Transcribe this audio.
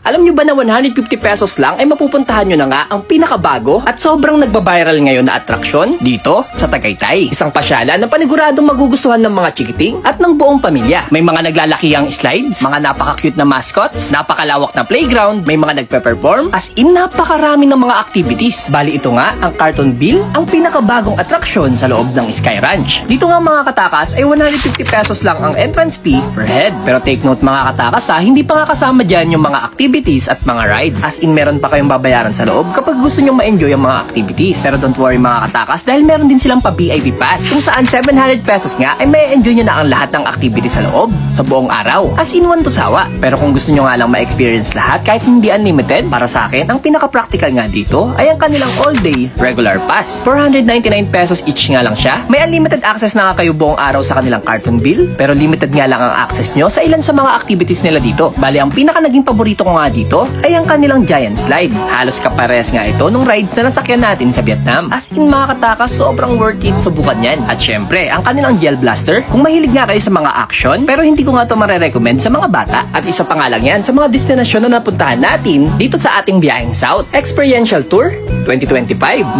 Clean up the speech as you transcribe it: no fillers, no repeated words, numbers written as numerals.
Alam nyo ba na 150 pesos lang ay mapupuntahan nyo na nga ang pinakabago at sobrang nagbabiral ngayon na atraksyon dito sa Tagaytay. Isang pasyalan na paniguradong magugustuhan ng mga chikiting at ng buong pamilya. May mga naglalakihang slides, mga napaka-cute na mascots, napakalawak na playground, may mga nagpe-perform, as in napakarami ng mga activities. Bali ito nga, ang Cartonville, ang pinakabagong atraksyon sa loob ng Sky Ranch. Dito nga mga katakas ay 150 pesos lang ang entrance fee per head. Pero take note mga katakas hindi pa nga kasama dyan yung mga activities at mga rides. As in meron pa kayong babayaran sa loob kapag gusto nyo ma-enjoy ang mga activities. Pero don't worry mga katakas dahil meron din silang pa-VIP pass kung saan 700 pesos nga ay may enjoy nyo na ang lahat ng activities sa loob sa buong araw. As in one to sawa. Pero kung gusto nyo nga lang ma-experience lahat kahit hindi unlimited, para sa akin ang pinaka-practical nga dito ay ang kanilang all-day regular pass. 499 pesos each nga lang siya. May unlimited access na nga kayo buong araw sa kanilang Cartonville, pero limited nga lang ang access nyo sa ilan sa mga activities nila dito. Bali, ang pinaka naging paborito ko nga dito ay ang kanilang giant slide. Halos kapares nga ito nung rides na nasakyan natin sa Vietnam. As in mga katakas, sobrang worth it subukan yan. At syempre, ang kanilang gel blaster, kung mahilig nga kayo sa mga action, pero hindi ko nga ito marerecommend sa mga bata. At isa pa nga lang yan sa mga destinasyon na napuntahan natin dito sa ating biyaheng South. Experiential Tour 2025.